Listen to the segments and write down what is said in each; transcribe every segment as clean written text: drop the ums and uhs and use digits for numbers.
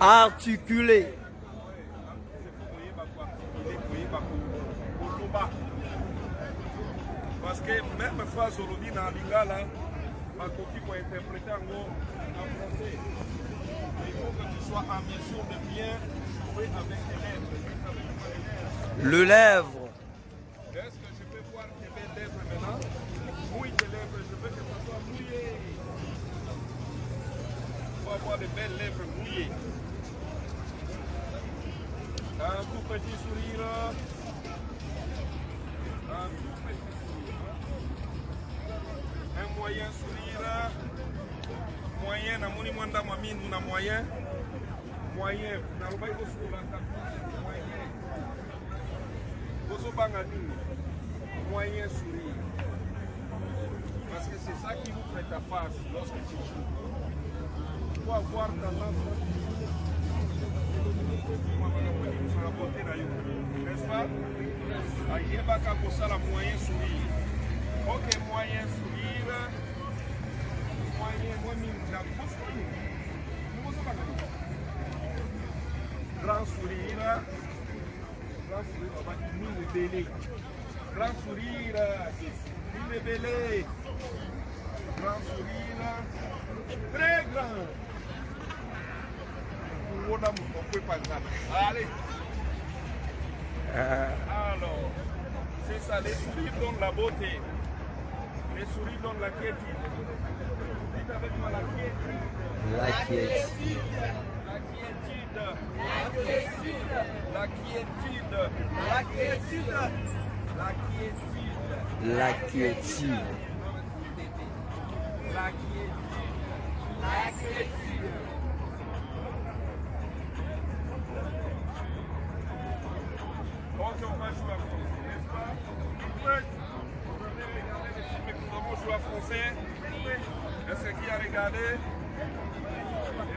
Articulé. Parce que même phrase aujourd'hui dans Lingala, Makoki pour interpréter en français. Il faut que tu sois en mesure de bien jouer avec tes lèvres. Le lèvre. Est-ce que je peux voir tes belles lèvres maintenant? Mouille tes lèvres, je veux que ça soit mouillé. Il faut avoir de belles lèvres mouillées. Un tout petit sourire. Un tout petit sourire. Un moyen sourire. Moyen, na moni mwanda mwaminu na moyen. Moyen, na lobai kosu la moyen. Koso banga nini? Moyen sourire. Parce que c'est ça qui vous fait ta face lorsque tu joues. Il faut avoir tendance n'est-ce pas? Ayebaka kosala moyen sourire. Ok, moyen sourire. Grand sourire. Grand sourire, on va dire mine bébé. Grand sourire. Mine bébé. Grand sourire. Très grand. Allez. Alors, c'est ça, les sourires donnent la beauté. Les sourires donnent la quiétude. Dites avec moi la quiétude. La quiétude. La quiétude. La quiétude. La quiétude. La quiétude. La quiétude. La quiétude. Ok, on va jouer à français, n'est-ce pas? Vous avez regardé les films et nous avons joué à français. Est-ce que qui a regardé? Et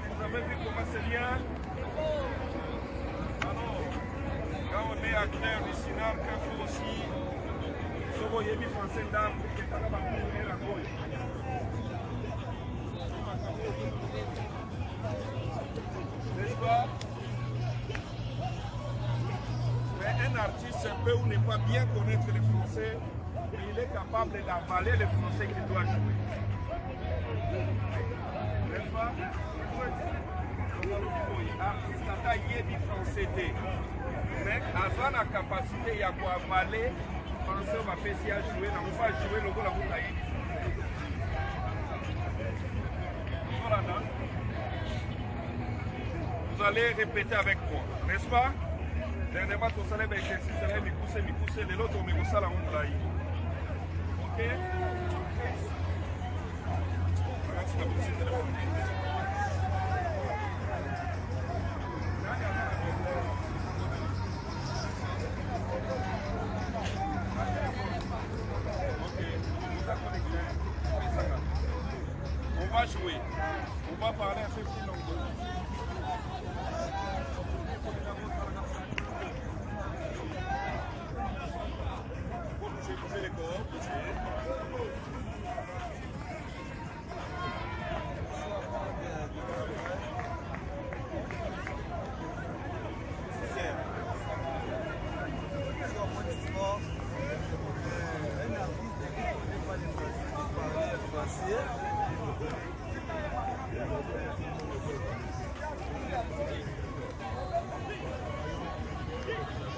vous avez vu comment c'est bien? Alors, quand on est acteur du cinéma, il faut aussi se voyer du français d'âme pour que ça va courir la gauche. N'est-ce pas? Mais un artiste peut ou ne pas bien connaître le français, mais il est capable d'avaler le français qu'il doit jouer. N'est-ce pas? Artiste a du français. Mais avant la capacité, il y a quoi avaler le français, on va faire si à jouer, on va jouer le goût de la bouteille. Vous allez répéter avec moi, n'est-ce pas? Dernièrement, tu as fait l'exercice, tu as poussé, de l'autre, on est au salon, on trahi. Ok? Regarde si tu as poussé le téléphone. On va jouer. On va parler un peu plus longuement.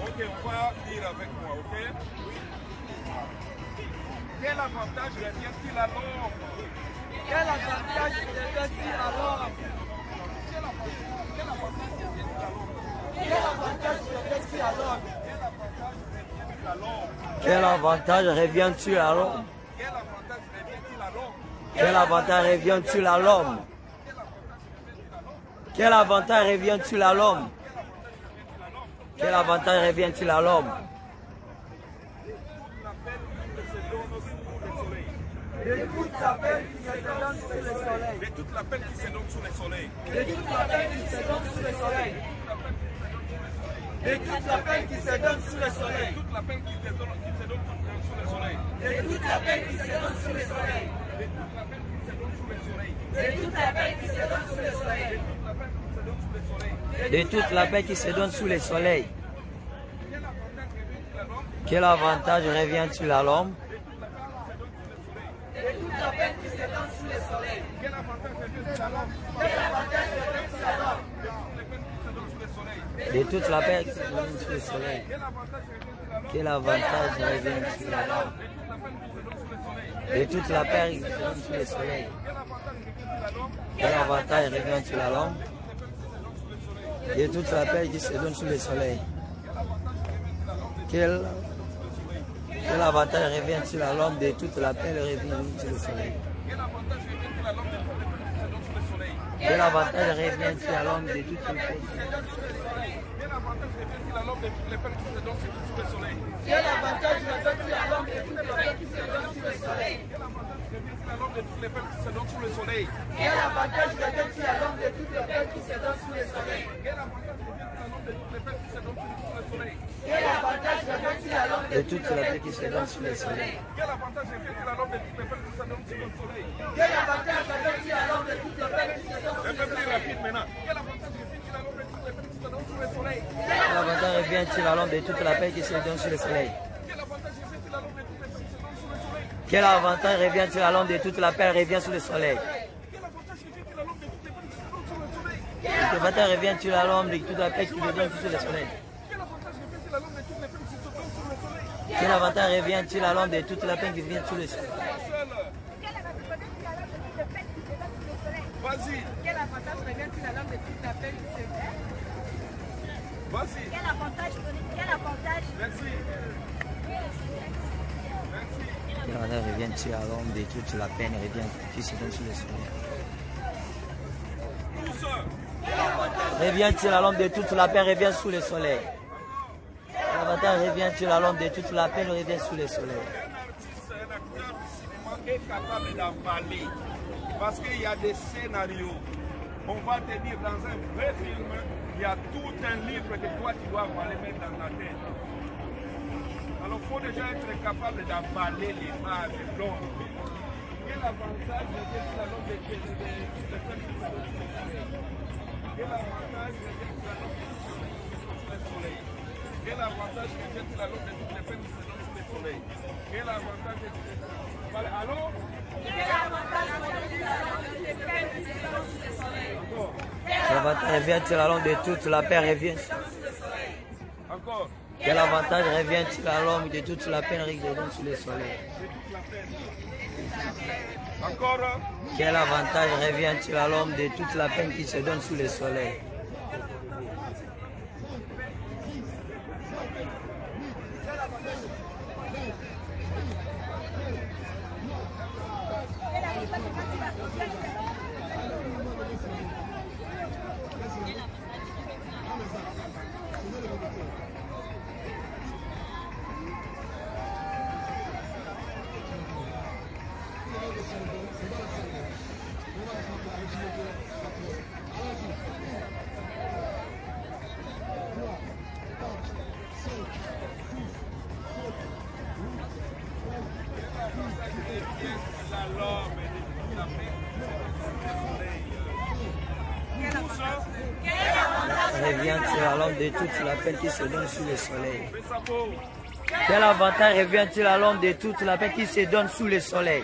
Ok, on va dire avec moi, ok? Quel avantage revient-il à l'homme? Quel avantage revient-il à l'homme? Quel avantage revient-il à l'homme? Quel avantage revient-il à l'homme? Quel avantage revient-il à l'homme? Quel avantage revient-il à l'homme? Quel avantage revient-il à l'homme? De toute la peine qui se donne sous le soleil. De toute la peine qui se donne sous le soleil. De toute la peine qui se donne sous le soleil. De toute la peine qui se donne sous le soleil. Toute la peine qui se donne sous le soleil. De toute la peine qui se donne sous le soleil. De toute la peine qui se donne sous le soleil. De toute la peine qui se donne sous le soleil. De toute la peine qui se donne sous le soleil. de toute la paix qui se donne sous le soleil. Quel avantage revient-il à l'homme? De toute la peine qui se donne sous le soleil. Quel avantage revient-il à l'homme? Quel avantage revient-il à l'homme? De toute la paix qui se donne sous le soleil. Quel avantage revient-il à l'homme? De toute la paix qui se donne sous le soleil. Quel avantage revient-il à l'homme? De toute la paix qui se donne sous le soleil. Quel avantage revient-il à l'homme de toute la paix revient sur le soleil? Quel avantage revient-il à l'homme de toute la paix? Quel avantage revient-il à l'homme de toute la paix qui se donne sous le soleil? Quel avantage revient-il à l'homme de toute la paix qui se donne sous le soleil? Quel avantage revient-il à l'homme De toute la paix qui se donne sous le soleil. Quel avantage revient-il à l'homme de toute la paix qui se donne sous le soleil? Quel avantage revient-il à l'homme de toute la paix qui se donne sous Un le peu plus soleil? rapide maintenant. Quel avantage revient-il à l'homme de toute la paix qui se donne sous le soleil? Quel avantage revient-il à l'homme de toute la paix qui se donne sous le soleil? Quel avantage revient-il à l'homme de toute la paix qui se donne sous le soleil? Quel avantage revient-il à l'homme de toute la paix revient sous le soleil? Quel avantage revient-il à l'homme de toute la paix qui se donne sous le soleil? Quel avantage revient-il à l'homme de toute la paix qui se donne sous le soleil? Quel avantage revient-il à l'homme de toute la paix qui se donne sous le soleil? Vas-y. Quel avantage revient-il à l'homme de toute la paix qui se donne? Vas-y. Quel avantage? Merci. Merci. Quel avantage revient-il à l'homme de toute la peine qui se donne sous le soleil? Tous. Revient-il à l'homme de toute la paix revient sous le soleil? Quel avantage revient-il à l'homme de toute la peine revient sous le soleil? Un acteur du cinéma est capable d'avaler. Parce qu'il y a des scénarios. On va te dire dans un vrai film, il y a tout un livre que toi tu dois aller mettre dans la tête. Alors il faut déjà être capable d'avaler les bases de l'homme. Quel avantage revient-il à l'homme de toutes les peines qui se donnent sous le soleil? Quel avantage revient-il à l'homme de toutes les peines qui se donnent sous le soleil? Quel avantage revient-il à l'homme de toutes les peines qui se donnent sous le soleil? Quel avantage revient-il à l'homme? Allons? Quel avantage revient-il à l'homme de toute la paix qui se donne sous le soleil? Encore. Quel avantage revient-il à l'homme de toute la paix revient? Encore. Quel avantage revient-il à l'homme de toute la peine qui se donne sous le soleil? Encore. Quel avantage revient-il à l'homme de toute la peine qui se donne sous le soleil? Revient-il à l'homme de toute la peine qui se donne sous le soleil? Quel avantage revient-il à l'homme de toute la peine qui se donne sous le soleil?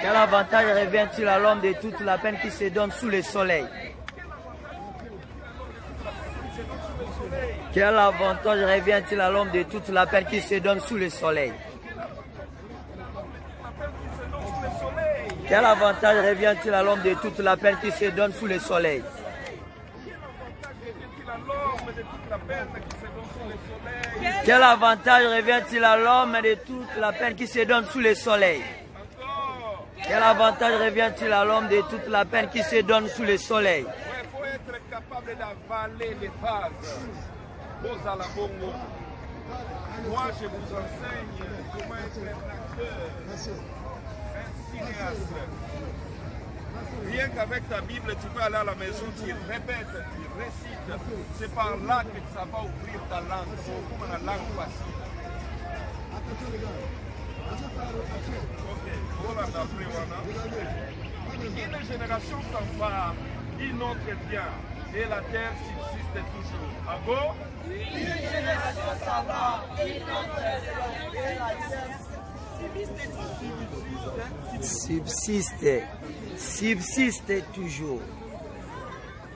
Quel avantage revient-il à l'homme de toute la peine qui se donne sous le soleil? Quel avantage revient-il à l'homme de toute la peine qui se donne sous le soleil? Quel avantage revient-il à l'homme de toute la peine qui se donne sous le soleil? Quel avantage revient-il à l'homme de toute la peine qui se donne sous le soleil? Quel avantage revient-il à l'homme de toute la peine qui se donne sous le soleil? Il faut être capable d'avaler les bases. Moi, je vous enseigne comment être un acteur, un cinéaste. Rien qu'avec ta Bible, tu peux aller à la maison, tu répètes, tu récites. C'est par là que ça va ouvrir ta langue, comme la langue facile. Ok, voilà d'après Wana. Une génération s'en va, une autre vient. et la terre subsiste toujours. Ah bon? Une génération s'en va, une autre et la terre subsiste toujours.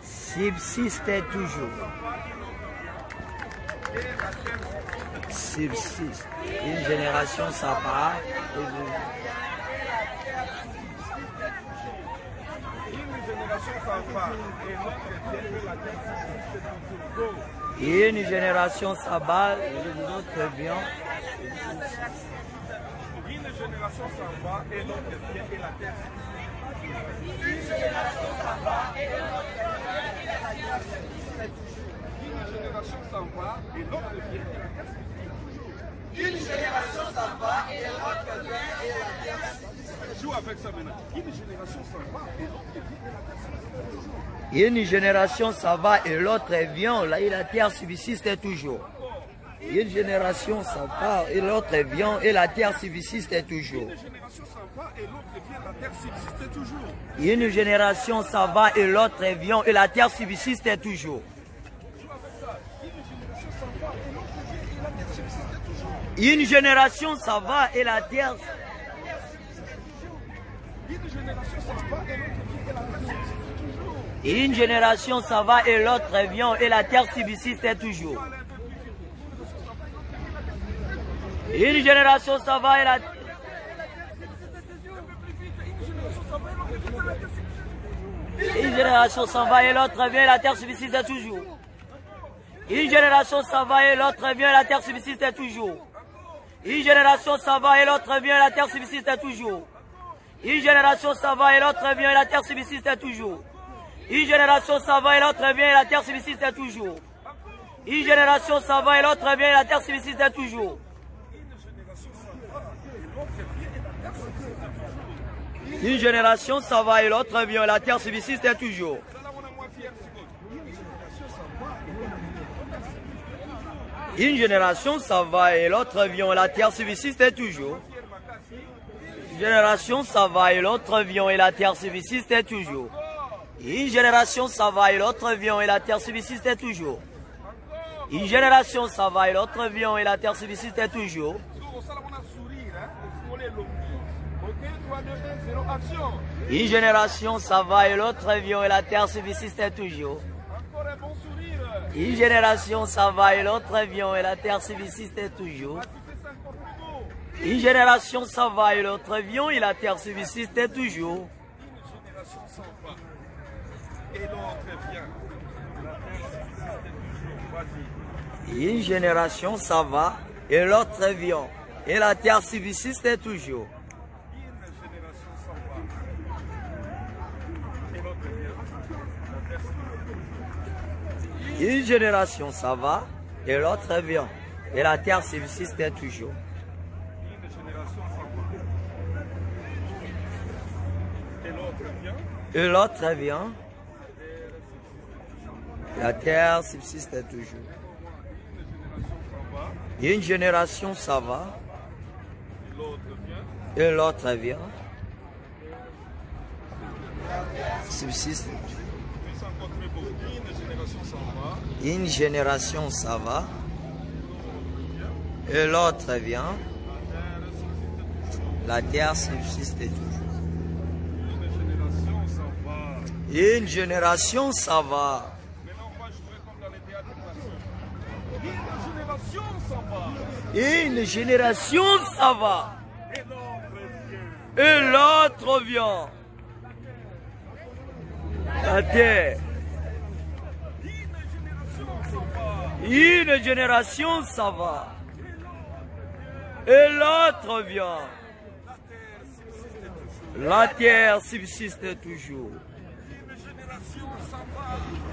Subsiste toujours. Subsiste. Une génération s'en va. Une génération s'en va et l'autre vient. Une génération s'en va et l'autre vient et la terre subsiste. Une génération s'en va et l'autre vient et la terre subsiste. Une génération s'en va et l'autre vient et la terre subsiste. Une génération s'en va et l'autre vient et la terre subsiste. Joue avec ça maintenant. Une génération s'en va et l'autre vient et la terre subsiste toujours. Une génération s'en va et l'autre vient, là et la terre subsiste toujours. Une génération s'en va et l'autre vient et la terre subsiste toujours. Une génération s'en va et l'autre vient, la terre subsiste toujours. Une génération s'en va et l'autre vient et la terre subsiste toujours. Une génération s'en va et la terre. Une génération s'en va et l'autre vient et la terre subsiste toujours. Une génération s'en va et la. Une génération s'en va et l'autre vient et la terre subsiste toujours. Une génération s'en va et l'autre vient et la terre subsiste toujours. Une génération s'en va et l'autre vient et la terre subsiste toujours. Une génération s'en va et l'autre vient et la terre subsiste toujours. Une génération s'en va et l'autre vient et la terre subsiste toujours. Une génération s'en va et l'autre vient et la terre subsiste toujours. Une génération s'en va et l'autre vient et la terre subsiste toujours. Une génération s'en va et l'autre vient et la terre subsiste toujours. Une génération s'en va et l'autre vient et la terre subsiste toujours. Une génération s'en va et l'autre vient et la terre subsiste toujours. Une génération s'en va et l'autre vient et la terre subsiste toujours. Une génération s'en va et l'autre vient et la terre subsiste toujours. Une génération s'en va et l'autre vient et la terre subsiste toujours. Une génération s'en va et l'autre vient et la terre subsiste toujours. Une génération s'en va et l'autre vient et la terre subsiste toujours. Une génération s'en va et l'autre vient et la terre subsiste toujours. Et l'autre vient, la terre subsiste toujours. Une génération s'en va et l'autre vient, subsiste. Une génération s'en va et l'autre vient, la terre subsiste toujours. Une génération s'en va. Une génération s'en va et l'autre vient, la terre. Une génération s'en va et l'autre vient. La terre subsiste toujours.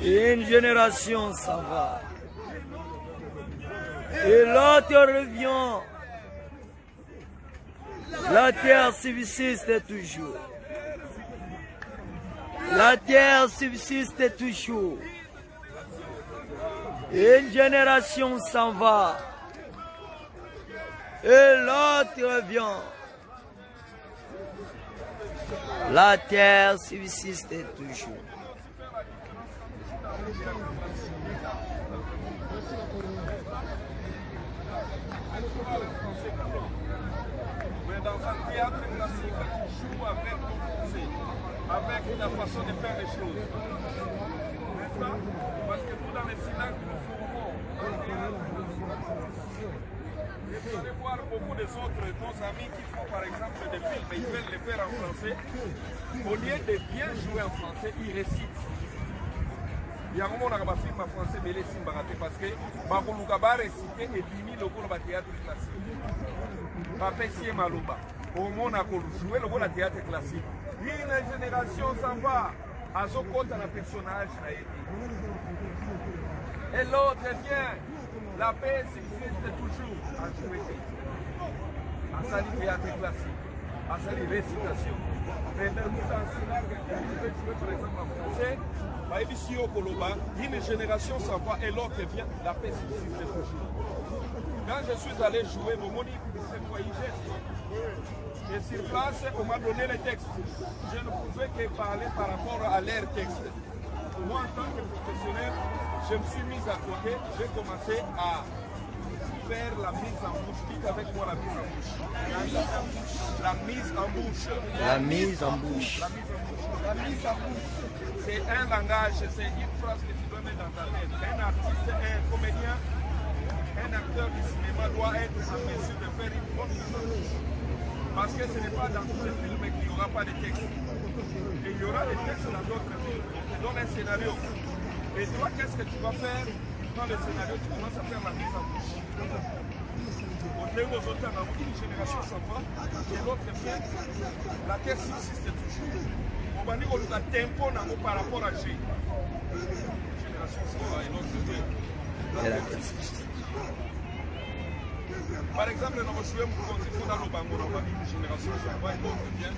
Une génération s'en va et l'autre revient. La terre subsiste toujours. La terre subsiste toujours. Une génération s'en va et l'autre vient. La terre subsiste toujours. Mais dans un théâtre classique, tu joues avec ton français, avec ta façon de faire les choses. N'est-ce pas? Parce que nous, dans les syllabes, nous formons. Et vous allez voir beaucoup des autres, nos amis qui font par exemple des films et ils veulent les faire en français. Au lieu de bien jouer en français, ils récitent. Il y a un moment où on a un film en français, mais les films parce que Bakoluka va réciter et dimi le cours de théâtre classique. Papessier Malouba. Au moment où on a joué le cours de théâtre classique. Une génération s'en va. À ce compte, un personnage a été. Et l'autre vient. La paix existe toujours à jouer. À sa théâtre classique. À sa récitation. Mais dans nous enseignants, je vais jouer par exemple en français. Une génération s'en va et l'autre vient, la paix subsiste toujours. Quand je suis allé jouer, mon monique, c'est moi, et sur place, on m'a donné les textes. Je ne pouvais que parler par rapport à leurs textes. Moi, en tant que professionnel, je me suis mis à côté, j'ai commencé à faire la mise en bouche. Dites avec moi la mise en bouche. La mise en bouche. La mise en bouche. La mise en bouche. C'est un langage, c'est une phrase que tu dois mettre dans ta tête. Un artiste, un comédien, un acteur du cinéma doit être en mesure de faire une bonne mise en bouche. Parce que ce n'est pas dans tous les films qu'il n'y aura pas de texte. Et il y aura des textes dans d'autres films. On te donne un scénario. Et toi, qu'est-ce que tu vas faire dans le scénario? Tu commences à faire la mise en bouche. Au début, aux auteurs, une génération s'en va, et l'autre fait, la terre subsiste toujours. On va dire qu'on a tempo par rapport à G. Une génération s'en va et l'autre fait. Et la terre subsiste. Par exemple, nous jouons pour continuer dans le bango, une génération s'en va et l'autre vient,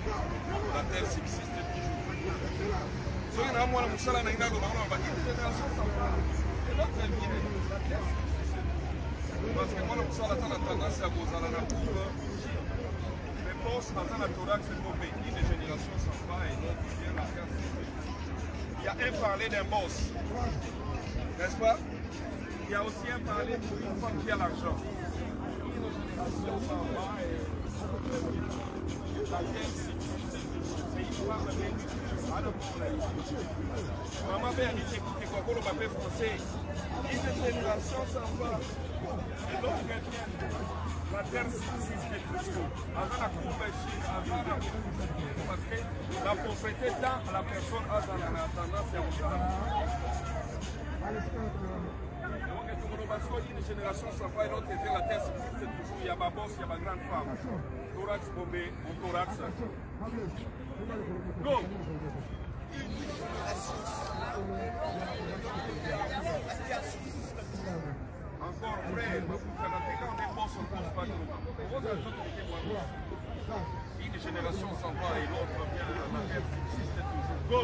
la terre subsiste toujours. So, il y a un mois, une génération s'en va et l'autre vient, la terre subsiste. Parce que moi, le Moussala a tendance à causer la courbe. Mais pour ce matin, la thorax est tombée. Une génération s'en va et l'autre vient la terre subsiste. Il y a un parler d'un boss, n'est-ce pas? Il y a aussi un parler pour une femme qui a l'argent. Une génération s'en va et la terre subsiste. C'est une femme avec maman mère dit écoutez quoi pour le papier français. Une génération s'en va. Et l'autre vient. La terre subsiste toujours. Avant la courbe Chine, avant la parce que la pauvreté dans la personne a tendance à vous une génération s'en va et l'autre vient, la terre subsiste toujours. Il y a ma bosse, il y a ma grande femme. Thorax bombé, mon thorax. Go! Encore vrai, quand on est boss, on ne pose pas de nous. Une génération s'en va et l'autre vient, la terre subsiste toujours. Go!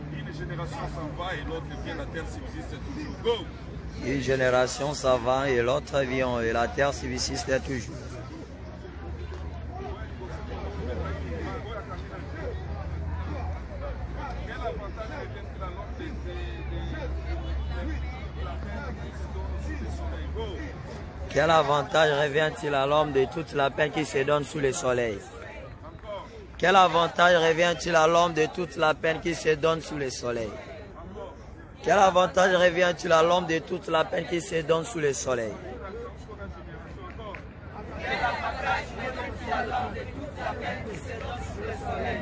Une génération s'en va et l'autre vient, la terre subsiste toujours. Go! Une génération s'en va et l'autre vient et la terre subsiste toujours. Quel avantage revient-il à l'homme de toute la peine qui se donne sous le soleil? Quel avantage revient-il à l'homme de toute la peine qui se donne sous le soleil? Quel avantage revient-il à l'homme de toute la peine qui se donne sous le soleil? Quel avantage revient-il à l'homme de toute la peine qui se donne sous le soleil?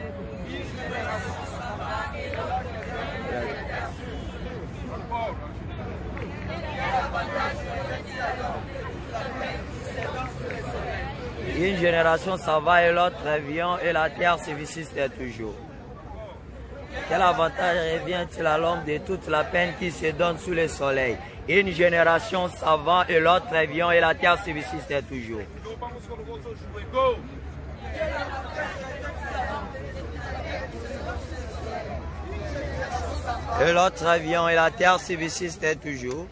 Une génération s'en va et l'autre vient et la terre subsiste toujours. Quel avantage revient-il à l'homme de toute la peine qui se donne sous le soleil? Une génération s'en va et l'autre vient et la terre subsiste toujours. Et l'autre vient et la terre subsiste toujours.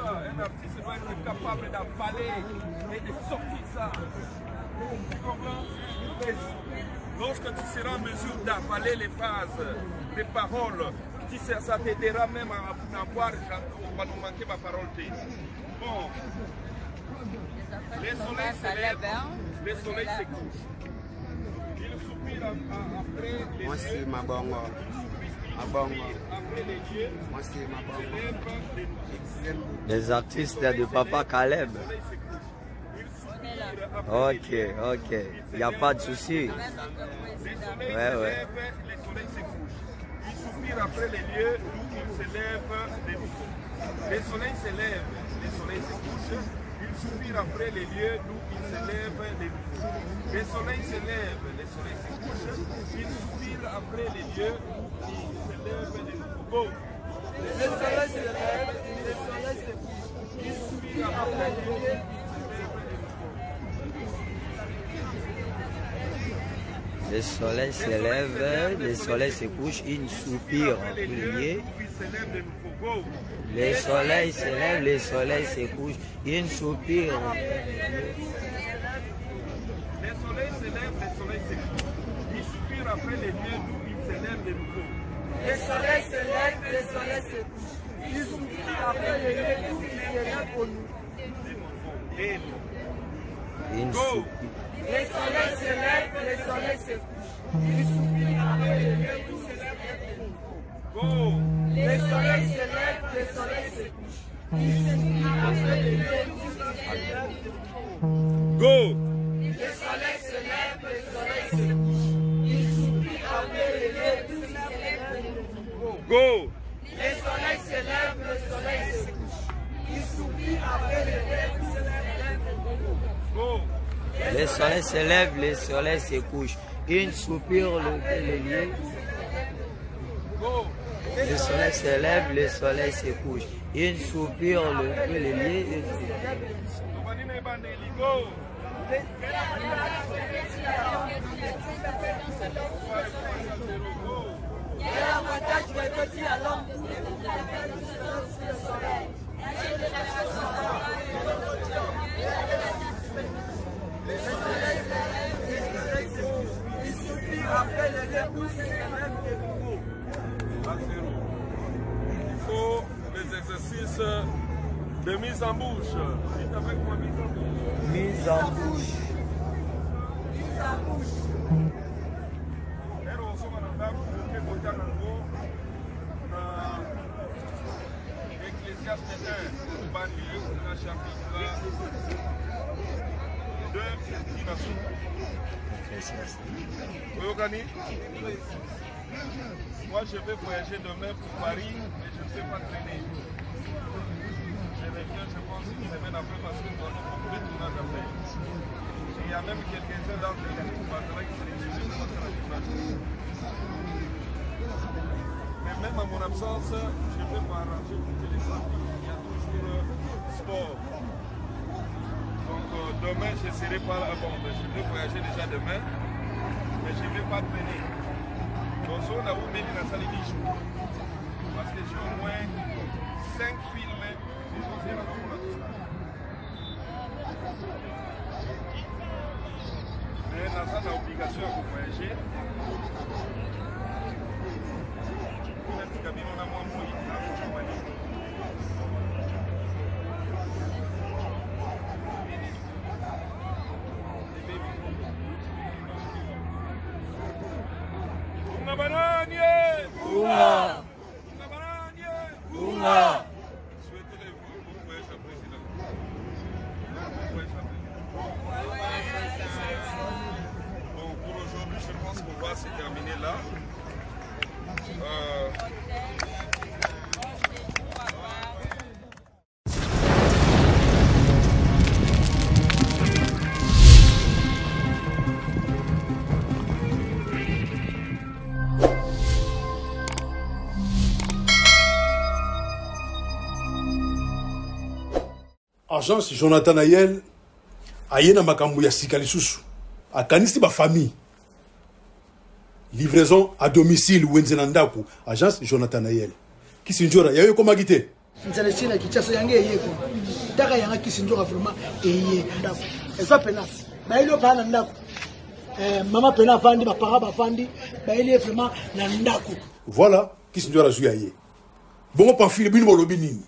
Un artiste doit être capable d'avaler et de sortir ça. Tu comprends? Lorsque tu seras en mesure d'avaler les phrases, les paroles, ça t'aidera même à avoir, on va nous manquer ma parole. Bon, les soleils se lèvent, les soleils se couchent. Ils soupirent après les Moi, c'est ma bonne. après les dieux, Moi, c'est ma bonne. Les artistes de Papa Caleb. Ok, ok. Il n'y a pas de souci. Les soleils se lèvent, les soleils se couchent. Ils soupirent après les lieux d'où ils se lèvent de nouveau. Les soleils se lèvent, les soleils se couchent. Ils soupirent après les lieux d'où ils se lèvent de nouveau. Les soleils se lèvent, les soleils se couchent. Ils soupirent après les lieux d'où ils se lèvent de nouveau. Les soleils se lèvent, les soleils se couchent. Ils soupirent après les lieux. Le soleil se lève, le soleil se couche, il soupire après les lieux. Le soleil se lève, le soleil se couche, il soupire. Les soleils se lèvent, les soleils se couchent. Ils soupirent après les lieux d'où ils se lèvent de nouveau. Les soleils se lèvent, les soleils se couchent. Ils soupirent après les lieux d'où ils se lèvent au nous. Il soupire. Les soleils se lèvent, les soleils se couchent. Ils soupirent après les lieux d'où ils se lèvent au nous. Les soleils se lèvent, les soleils se couchent. Ils soupirent après les lieux d'où ils se lèvent au nous. Go! Les soleils se lèvent, les soleils se couchent. Ils soupirent après les lieux d'où ils se lèvent au nous. Go! Les soleils se lèvent, les soleils se couchent. Ils soupirent après les lieux d'où ils se lèvent au nous. Go! Le soleil se lève, le soleil se couche. Il soupire le lieu. Go! Le soleil se lève, le soleil se couche. Il soupire le lieu. Go! Quel avantage revêt-il à l'homme pour toute la peine qui se donne sous le soleil? Il suffit après le début, c'est même de nouveau. Il faut les exercices de mise en bouche. Dites avec moi, mise en bouche. Mise en bouche. Mise en bouche. Lero osoma na ndako oke kota nango na Ecclésiaste 1 obandi na chapitre 2 kina suka. Oyokani? Moi je vais voyager demain pour Paris mais je ne sais pas traîner. Je reviens, je pense, une semaine après parce que nous avons beaucoup de tournages à faire. Et il y a même quelques-uns d'entre eux qui parleraient qui seraient suivis pour faire la tournage. Mais même à mon absence, je vais m'arranger pour que les gens, il y a toujours sport. Donc demain, je ne serai pas là. Bon, je vais voyager déjà demain, mais je ne vais pas traîner. Donc, on a ouvert dans la salle de jours. Parce que j'ai au moins 5 films. Mais dans ça, on a obligation de voyager. Pour un petit cabine, on a moins de Bon, pour aujourd'hui, je pense qu'on va se terminer là. agence Jonathan Ayel ayena makambo ya sika lisusu akanisi ba famille livraison à domicile wenzena ndako agence Jonathan Ayel kisinjora yayo koma gite nzale sina kichasa yange yeko taka yanga kisinjora vraiment eye ndako ezo pena bailo bana ndako mama pena fandi ba para ba fandi baile vraiment na ndako voilà kisinjora zuyaye bongo pamphile bino bolobi nini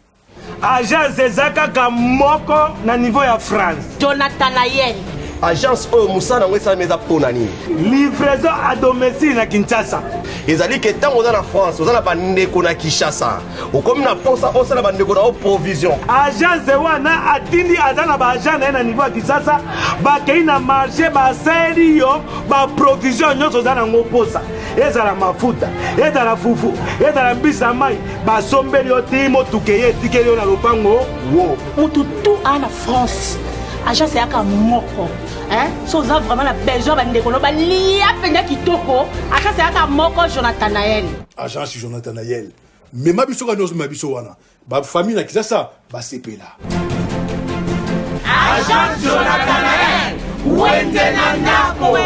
agence ezaka moko na niveau ya France. Jonathan Ayel. Agence Moussana Mwesa Meza Ponani. Livraison à domicile na Kinshasa. Ezali que tant on en France, on a bandé qu'on a Kinshasa. Ou comme na pense on a bandé qu'on a provision. Agence wana atindi azana ba agent na niveau ya Kinshasa, ba kei na marché ba serio, ba provision nyoso zana ngoposa. Ezala mafuta, ezala fufu, ezala mbisa mai, ba sombeli otimo tukeye tikeli na lopango. Wo. Mutu tout en France. Agence yaka moko. So on a vraiment besoin de ndeko ba lia penda kitoko. Agence yaka moko Jonathan Ayel. Agence Jonathan Ayel. Mais mabiso ka nozo mabiso wana. Ba famille na Kinshasa ba sepela. Agence Jonathan Ayel. Wende na ndako.